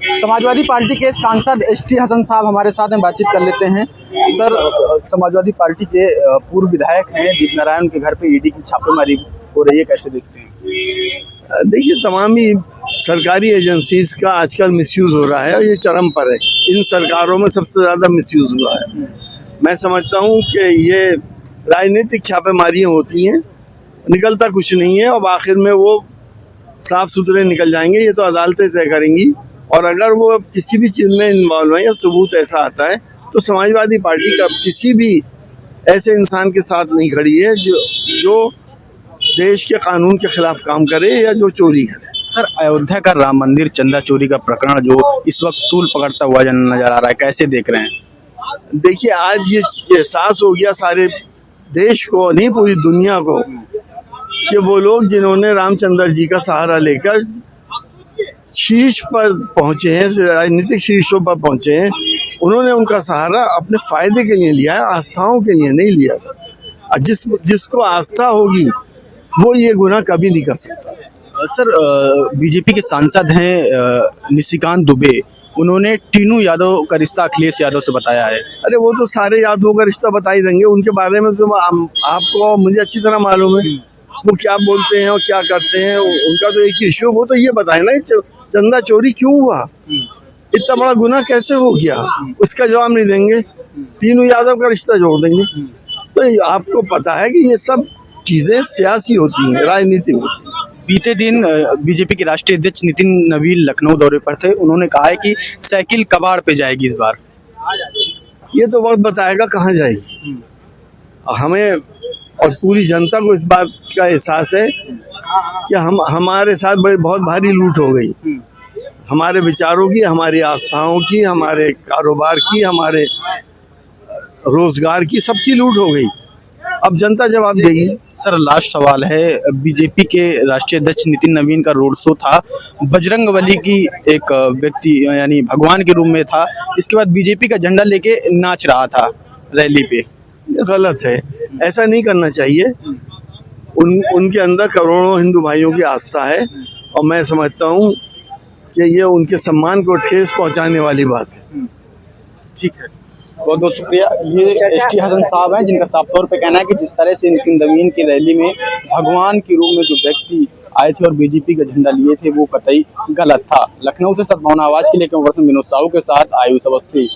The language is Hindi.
समाजवादी पार्टी के सांसद एसटी हसन साहब हमारे साथ में बातचीत कर लेते हैं। सर, समाजवादी पार्टी के पूर्व विधायक हैं दीप नारायण के घर पे ईडी की छापेमारी हो रही है, कैसे देखते हैं? देखिए, तमाम ही सरकारी एजेंसीज का आजकल मिसयूज हो रहा है और ये चरम पर है। इन सरकारों में सबसे ज्यादा मिसयूज हुआ है। मैं समझता हूँ कि ये राजनीतिक छापेमारियाँ होती हैं, निकलता कुछ नहीं है और आखिर में वो साफ सुथरे निकल जाएंगे। ये तो अदालतें तय करेंगी और अगर वो किसी भी चीज़ में इन्वॉल्व है या सबूत ऐसा आता है तो समाजवादी पार्टी का किसी भी ऐसे इंसान के साथ नहीं खड़ी है जो देश के कानून के खिलाफ काम करे या जो चोरी करे। सर, अयोध्या का राम मंदिर चंदा चोरी का प्रकरण जो इस वक्त तूल पकड़ता हुआ नजर आ रहा है, कैसे देख रहे हैं? देखिए, आज ये एहसास हो गया सारे देश को, नहीं पूरी दुनिया को, कि वो लोग जिन्होंने रामचंद्र जी का सहारा लेकर शीर्ष पर पहुंचे हैं, राजनीतिक शीर्षों पर पहुंचे हैं, उन्होंने उनका सहारा अपने फायदे के लिए लिया है, आस्थाओं के लिए नहीं लिया। और जिसको आस्था होगी वो ये गुनाह कभी नहीं कर सकता। सर, बीजेपी के सांसद हैं निशिकांत दुबे, उन्होंने टीनू यादव का रिश्ता अखिलेश यादव से बताया है। अरे वो तो सारे यादवों का रिश्ता बता ही देंगे, उनके बारे में तो आपको मुझे अच्छी तरह मालूम है वो क्या बोलते हैं और क्या करते हैं। उनका तो एक ही इश्यू, वो तो ये बताए ना चंदा चोरी क्यों हुआ, इतना बड़ा गुनाह कैसे हो गया, उसका जवाब नहीं देंगे, टीनू यादव का रिश्ता जोड़ देंगे। तो आपको पता है कि ये सब चीजें सियासी होती हैं, राजनीतिक होती हैं। बीते दिन बीजेपी के राष्ट्रीय अध्यक्ष नितिन नवीन लखनऊ दौरे पर थे, उन्होंने कहा है कि साइकिल कबाड़ पे जाएगी इस बार। ये तो वक्त बताएगा कहाँ जाएगी। हमें और पूरी जनता को इस बात का एहसास है कि हमारे साथ बहुत भारी लूट हो गई, हमारे विचारों की, हमारी आस्थाओं की, हमारे कारोबार की, हमारे रोजगार की, सबकी लूट हो गई। अब जनता जवाब देगी। सर, लास्ट सवाल है, बीजेपी के राष्ट्रीय अध्यक्ष नितिन नवीन का रोड शो था, बजरंगबली की एक व्यक्ति यानी भगवान के रूप में था, इसके बाद बीजेपी का झंडा लेके नाच रहा था रैली पे। गलत है, ऐसा नहीं करना चाहिए। उनके अंदर करोड़ों हिंदू भाइयों की आस्था है और मैं समझता हूँ कि ये उनके सम्मान को ठेस पहुँचाने वाली बात है। ठीक है, बहुत बहुत शुक्रिया। ये एसटी हसन साहब हैं जिनका साफ तौर पे कहना है कि जिस तरह से नितिन नवीन की रैली में भगवान के रूप में जो व्यक्ति आए थे और बीजेपी का झंडा लिए थे वो कतई गलत था। लखनऊ से सद्भावना आवाज के लिए विनोद साहू के साथ आयुष अवस्थी।